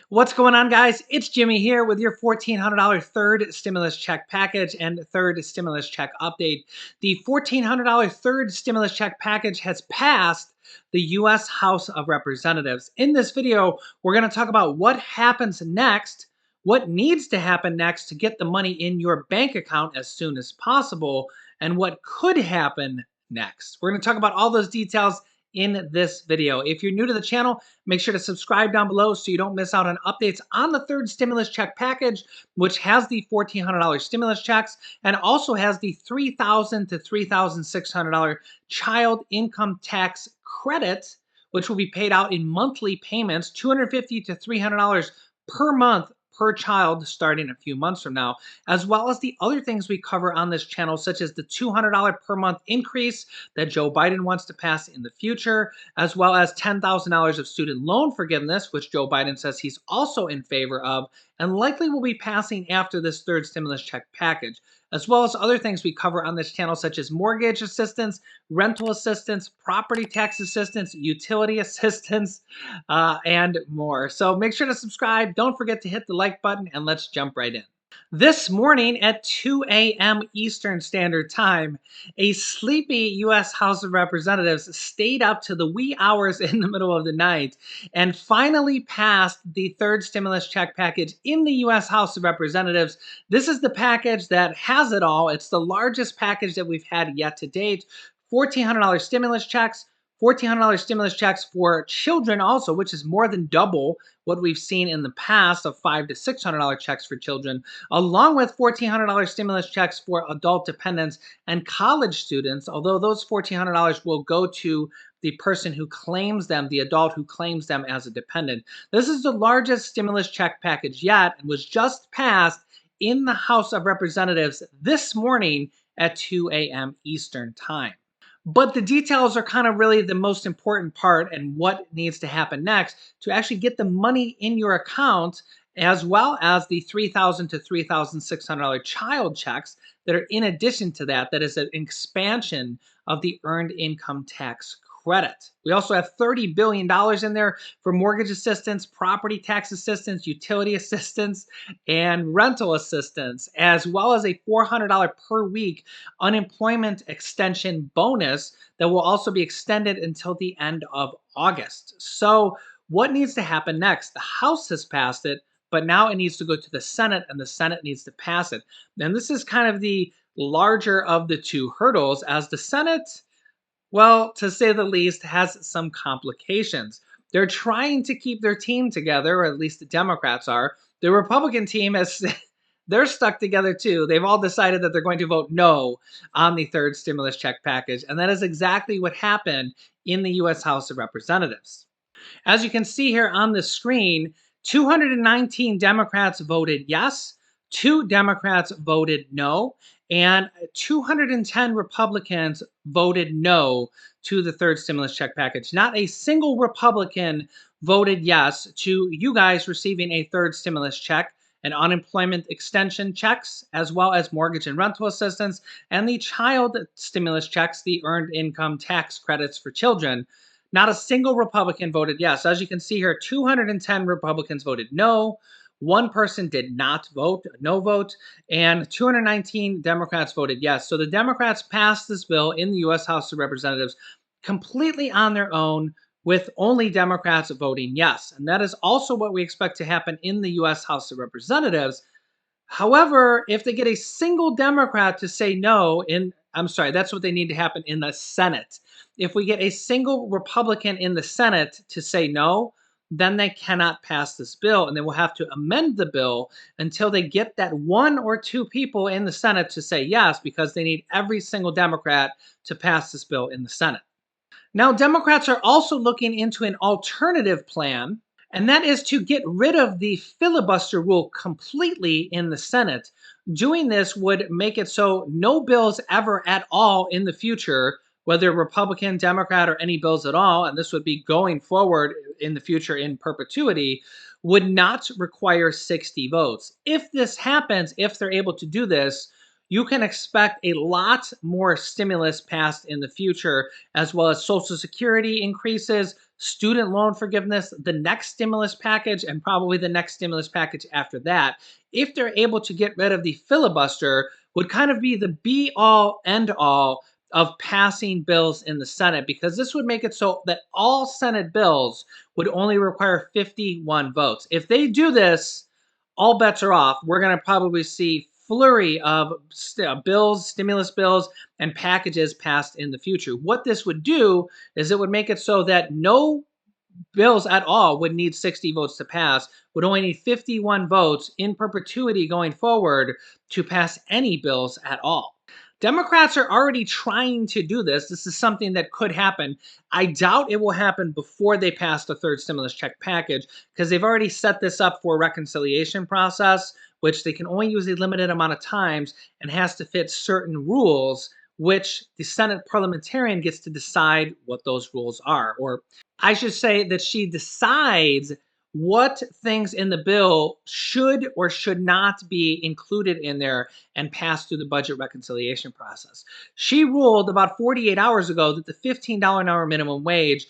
What's going on, guys? It's Jimmy here with your $1,400 third stimulus check package and third stimulus check update. The $1,400 third stimulus check package has passed the U.S. House of Representatives. In this video, we're going to talk about what happens next, what needs to happen next to get the money in your bank account as soon as possible, and what could happen next. We're going to talk about all those details in this video. If you're new to the channel, make sure to subscribe down below so you don't miss out on updates on the third stimulus check package, which has the $1,400 stimulus checks and also has the $3,000 to $3,600 child income tax credit, which will be paid out in monthly payments, $250 to $300 per month per child starting a few months from now, as well as the other things we cover on this channel, such as the $200 per month increase that Joe Biden wants to pass in the future, as well as $10,000 of student loan forgiveness, which Joe Biden says he's also in favor of, and likely will be passing after this third stimulus check package, as well as other things we cover on this channel, such as mortgage assistance, rental assistance, property tax assistance, utility assistance, and more. So make sure to subscribe. Don't forget to hit the like button, and let's jump right in. This morning at 2 a.m. Eastern Standard Time, a sleepy U.S. House of Representatives stayed up to the wee hours in the middle of the night and finally passed the third stimulus check package in the U.S. House of Representatives. This is the package that has it all. It's the largest package that we've had yet to date. $1,400 stimulus checks, $1,400 stimulus checks for children also, which is more than double what we've seen in the past of $500 to $600 checks for children, along with $1,400 stimulus checks for adult dependents and college students, although those $1,400 will go to the person who claims them, the adult who claims them as a dependent. This is the largest stimulus check package yet and was just passed in the House of Representatives this morning at 2 a.m. Eastern Time. But the details are kind of really the most important part and what needs to happen next to actually get the money in your account, as well as the $3,000 to $3,600 child checks that are in addition to that. That is an expansion of the earned income tax credit. We also have $30 billion in there for mortgage assistance, property tax assistance, utility assistance, and rental assistance, as well as a $400 per week unemployment extension bonus that will also be extended until the end of August. So what needs to happen next? The House has passed it, but now it needs to go to the Senate, and the Senate needs to pass it. And this is kind of the larger of the two hurdles, as the Senate, well, to say the least, has some complications. They're trying to keep their team together, or at least the Democrats are. The Republican team has they're stuck together too. They've all decided that they're going to vote no on the third stimulus check package, and that is exactly what happened in the U.S. House of Representatives. As you can see here on the screen, 219 Democrats voted yes, 2 Democrats voted no, and 210 Republicans voted no to the third stimulus check package. Not a single Republican voted yes to you guys receiving a third stimulus check and unemployment extension checks, as well as mortgage and rental assistance, and the child stimulus checks, the earned income tax credits for children. Not a single Republican voted yes. As you can see here, 210 Republicans voted no. 1 person did not vote, no vote, and 219 Democrats voted yes. So the Democrats passed this bill in the U.S. House of Representatives completely on their own, with only Democrats voting yes. And that is also what we expect to happen in the U.S. House of Representatives. However, if they get a single Democrat to say no that's what they need to happen in the Senate. If we get a single Republican in the Senate to say no, then they cannot pass this bill, and they will have to amend the bill until they get that 1 or 2 people in the Senate to say yes, because they need every single Democrat to pass this bill in the Senate. Now, Democrats are also looking into an alternative plan, and that is to get rid of the filibuster rule completely in the Senate. Doing this would make it so no bills ever at all in the future, whether Republican, Democrat, or any bills at all, and this would be going forward in the future in perpetuity, would not require 60 votes. If this happens, if they're able to do this, you can expect a lot more stimulus passed in the future, as well as Social Security increases, student loan forgiveness, the next stimulus package, and probably the next stimulus package after that. If they're able to get rid of the filibuster, would kind of be the be all end all of passing bills in the Senate, because this would make it so that all Senate bills would only require 51 votes. If they do this, all bets are off. We're going to probably see flurry of bills, stimulus bills, and packages passed in the future. What this would do is it would make it so that no bills at all would need 60 votes to pass, would only need 51 votes in perpetuity going forward to pass any bills at all. Democrats are already trying to do this. This is something that could happen. I doubt it will happen before they pass the third stimulus check package, because they've already set this up for a reconciliation process, which they can only use a limited amount of times and has to fit certain rules, which the Senate parliamentarian gets to decide what those rules are. Or I should say that she decides what things in the bill should or should not be included in there and passed through the budget reconciliation process. She ruled about 48 hours ago that the $15 an hour minimum wage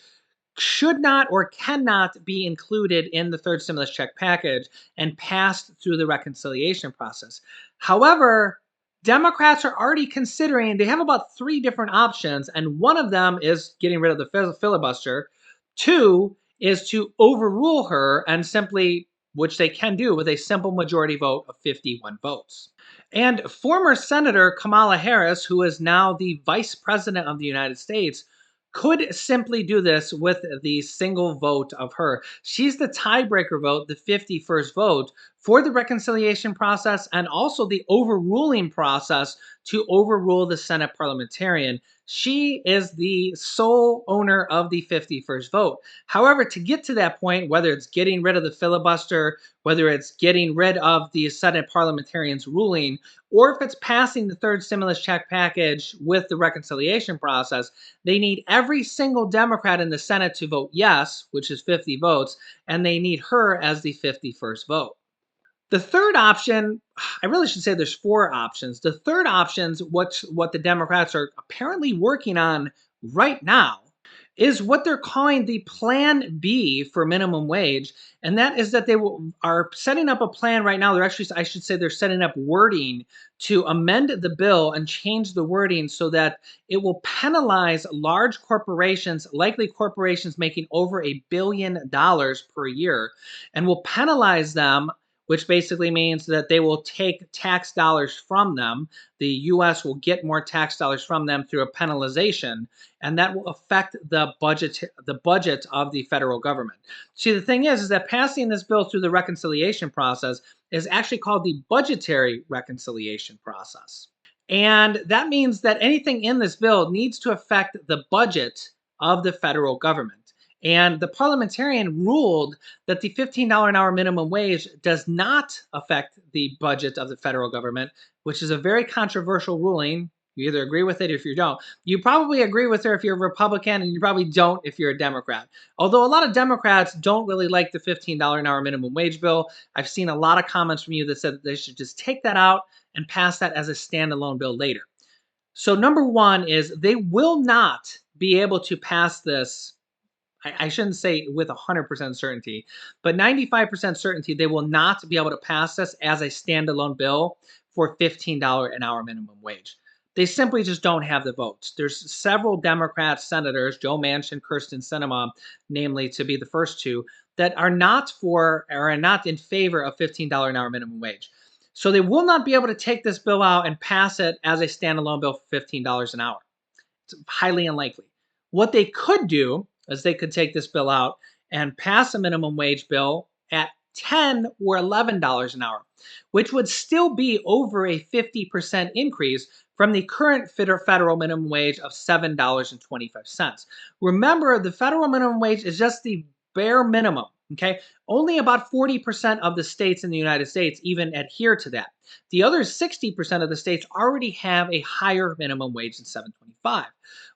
should not or cannot be included in the third stimulus check package and passed through the reconciliation process. However, Democrats are already considering, they have about three different options, and one of them is getting rid of the filibuster. Two is to overrule her and simply, which they can do with a simple majority vote of 51 votes. And former Senator Kamala Harris, who is now the Vice President of the United States, could simply do this with the single vote of her. She's the tiebreaker vote, the 51st vote for the reconciliation process and also the overruling process to overrule the Senate parliamentarian. She is the sole owner of the 51st vote. However, to get to that point, whether it's getting rid of the filibuster, whether it's getting rid of the Senate parliamentarian's ruling, or if it's passing the third stimulus check package with the reconciliation process, they need every single Democrat in the Senate to vote yes, which is 50 votes, and they need her as the 51st vote. The third option, I really should say there's four options. The third option's what the Democrats are apparently working on right now is what they're calling the Plan B for minimum wage, and that is that are setting up a plan right now. They're actually, I should say, they're setting up wording to amend the bill and change the wording so that it will penalize large corporations, likely corporations making over $1 billion per year, and will penalize them, which basically means that they will take tax dollars from them. The U.S. will get more tax dollars from them through a penalization, and that will affect the budget of the federal government. See, the thing is that passing this bill through the reconciliation process is actually called the budgetary reconciliation process. And that means that anything in this bill needs to affect the budget of the federal government. And the parliamentarian ruled that the $15 an hour minimum wage does not affect the budget of the federal government, which is a very controversial ruling. You either agree with it or if you don't. You probably agree with her if you're a Republican, and you probably don't if you're a Democrat. Although a lot of Democrats don't really like the $15 an hour minimum wage bill. I've seen a lot of comments from you that said that they should just take that out and pass that as a standalone bill later. So number one is they will not be able to pass this. I shouldn't say with 100% certainty, but 95% certainty they will not be able to pass this as a standalone bill for $15 an hour minimum wage. They simply just don't have the votes. There's several Democrat senators, Joe Manchin, Kirsten Sinema, namely to be the first two, that are not for or are not in favor of $15 an hour minimum wage. So they will not be able to take this bill out and pass it as a standalone bill for $15 an hour. It's highly unlikely. What they could do is they could take this bill out and pass a minimum wage bill at $10 or $11 an hour, which would still be over a 50% increase from the current federal minimum wage of $7.25. Remember, the federal minimum wage is just the bare minimum. Okay, only about 40% of the states in the United States even adhere to that. The other 60% of the states already have a higher minimum wage than $7.25.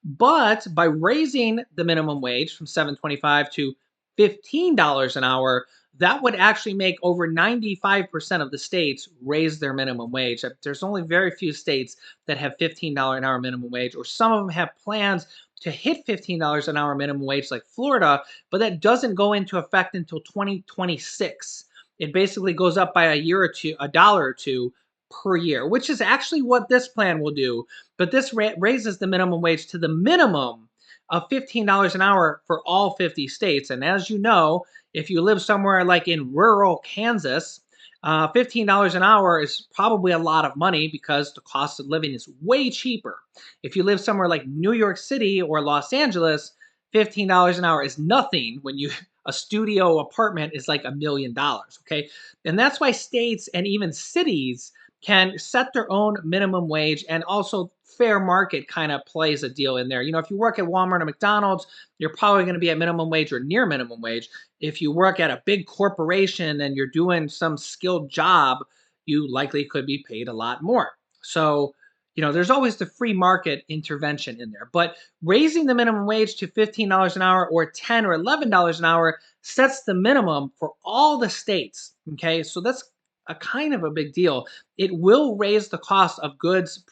But by raising the minimum wage from $7.25 to $15 an hour, that would actually make over 95% of the states raise their minimum wage. There's only very few states that have $15 an hour minimum wage, or some of them have plans to hit $15 an hour minimum wage, like Florida, but that doesn't go into effect until 2026. It basically goes up by a year or two, a dollar or two per year, which is actually what this plan will do. But this raises the minimum wage to the minimum of $15 an hour for all 50 states. And as you know, if you live somewhere like in rural Kansas, $15 an hour is probably a lot of money because the cost of living is way cheaper. If you live somewhere like New York City or Los Angeles, $15 an hour is nothing when you a studio apartment is like $1 million. Okay. And that's why states and even cities can set their own minimum wage, and also fair market kind of plays a deal in there. If you work at Walmart or McDonald's, you're probably going to be at minimum wage or near minimum wage. If you work at a big corporation and you're doing some skilled job, you likely could be paid a lot more. So, there's always the free market intervention in there. But raising the minimum wage to $15 an hour or $10 or $11 an hour sets the minimum for all the states. Okay, so that's a kind of a big deal. It will raise the cost of goods,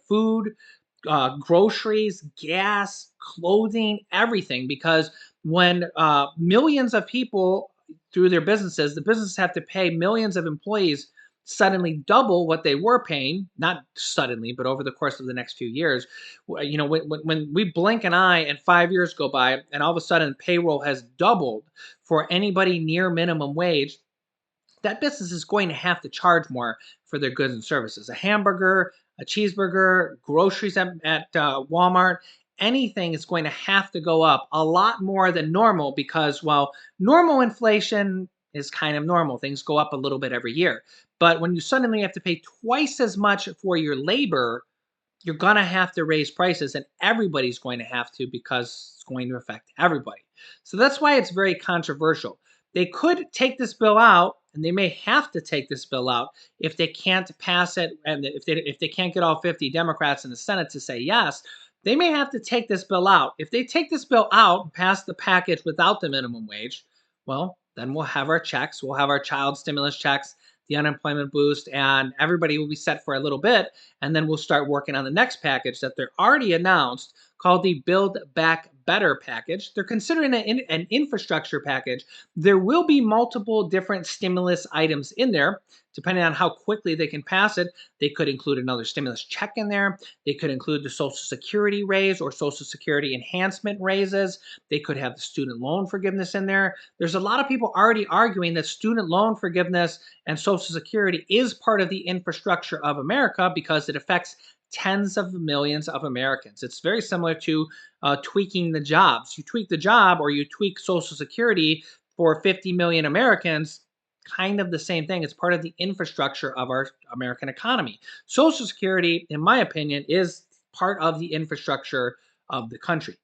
food, groceries, gas, clothing, everything, because when millions of people through their businesses, the businesses have to pay millions of employees suddenly double what they were paying, not suddenly, but over the course of the next few years. When we blink an eye and 5 years go by and all of a sudden payroll has doubled for anybody near minimum wage, that business is going to have to charge more for their goods and services. A hamburger, a cheeseburger, groceries at Walmart, anything is going to have to go up a lot more than normal because, well, normal inflation is kind of normal. Things go up a little bit every year. But when you suddenly have to pay twice as much for your labor, you're going to have to raise prices, and everybody's going to have to, because it's going to affect everybody. So that's why it's very controversial. They could take this bill out, and they may have to take this bill out if they can't pass it, and if they can't get all 50 Democrats in the Senate to say yes. They may have to take this bill out. If they take this bill out and pass the package without the minimum wage, well, then we'll have our checks. We'll have our child stimulus checks, the unemployment boost, and everybody will be set for a little bit. And then we'll start working on the next package that they're already announced, called the Build Back Better package. They're considering an infrastructure package. There will be multiple different stimulus items in there, depending on how quickly they can pass it. They could include another stimulus check in there. They could include the Social Security raise or Social Security enhancement raises. They could have the student loan forgiveness in there. There's a lot of people already arguing that student loan forgiveness and Social Security is part of the infrastructure of America because it affects tens of millions of Americans. It's very similar to tweaking the jobs. You tweak the job or you tweak Social Security for 50 million Americans, kind of the same thing. It's part of the infrastructure of our American economy. Social Security, in my opinion, is part of the infrastructure of the country.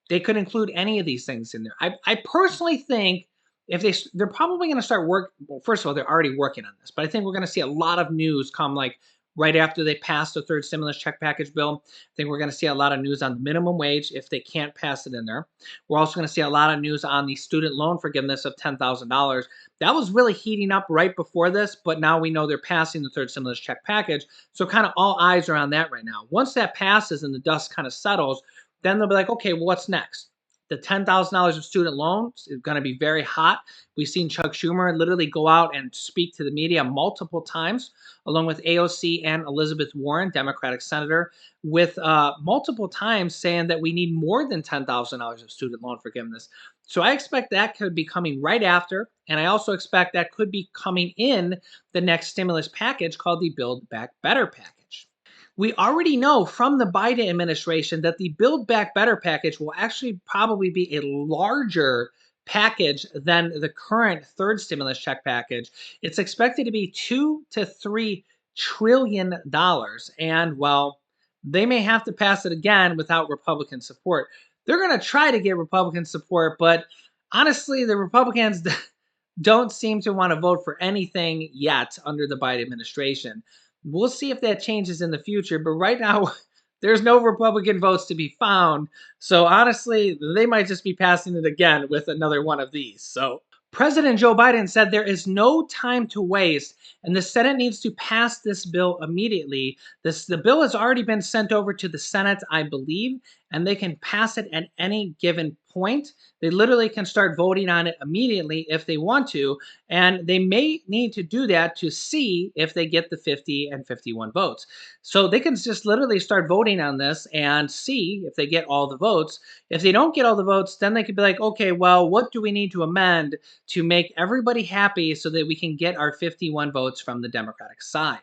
They could include any of these things in there. I personally think if they're probably going to start work. Well, first of all, they're already working on this, but I think we're going to see a lot of news come like right after they pass the third stimulus check package bill. I think we're going to see a lot of news on the minimum wage if they can't pass it in there. We're also going to see a lot of news on the student loan forgiveness of $10,000. That was really heating up right before this, but now we know they're passing the third stimulus check package. So kind of all eyes are on that right now. Once that passes and the dust kind of settles, then they'll be like, okay, well, what's next? The $10,000 of student loans is going to be very hot. We've seen Chuck Schumer literally go out and speak to the media multiple times, along with AOC and Elizabeth Warren, Democratic senator, with multiple times saying that we need more than $10,000 of student loan forgiveness. So I expect that could be coming right after, and I also expect that could be coming in the next stimulus package called the Build Back Better package. We already know from the Biden administration that the Build Back Better package will actually probably be a larger package than the current third stimulus check package. It's expected to be $2 to $3 trillion. And well, they may have to pass it again without Republican support. They're going to try to get Republican support, but honestly, the Republicans don't seem to want to vote for anything yet under the Biden administration. We'll see if that changes in the future, but right now, there's no Republican votes to be found. So honestly, they might just be passing it again with another one of these. So President Joe Biden said there is no time to waste and the Senate needs to pass this bill immediately. The bill has already been sent over to the Senate, I believe, and they can pass it at any given point. They literally can start voting on it immediately if they want to, and they may need to do that to see if they get the 50 and 51 votes. So they can just literally start voting on this and see if they get all the votes. If they don't get all the votes, then they could be like, okay, well, what do we need to amend to make everybody happy so that we can get our 51 votes from the Democratic side?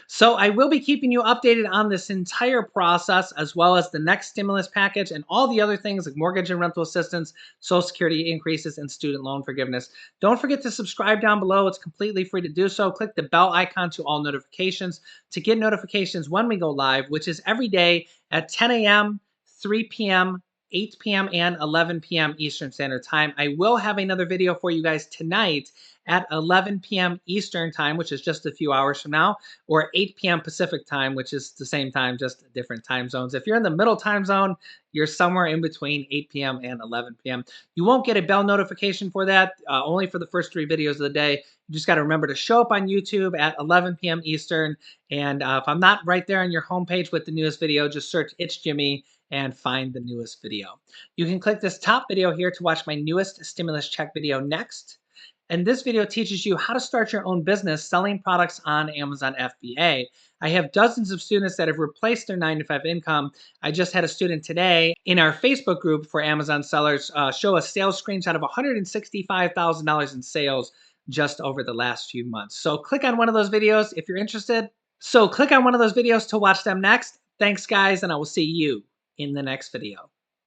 So I will be keeping you updated on this entire process, as well as the next stimulus package and all the other things like mortgage and rental assistance, Social Security increases, and student loan forgiveness. Don't forget to subscribe down below. It's completely free to do so. Click the bell icon to all notifications to get notifications when we go live, which is every day at 10 a.m., 3 p.m., 8 p.m. and 11 p.m. Eastern Standard Time. I will have another video for you guys tonight at 11 p.m. Eastern Time, which is just a few hours from now, or 8 p.m. Pacific Time, which is the same time, just different time zones. If you're in the middle time zone, you're somewhere in between 8 p.m. and 11 p.m. You won't get a bell notification for that, only for the first 3 videos of the day. You just got to remember to show up on YouTube at 11 p.m. Eastern. And if I'm not right there on your homepage with the newest video, just search It's Jimmy and find the newest video. You can click this top video here to watch my newest stimulus check video next. And this video teaches you how to start your own business selling products on Amazon FBA. I have dozens of students that have replaced their 9-to-5 income. I just had a student today in our Facebook group for Amazon sellers show a sales screenshot of $165,000 in sales just over the last few months. So click on one of those videos if you're interested. So click on one of those videos to watch them next. Thanks, guys, and I will see you in the next video.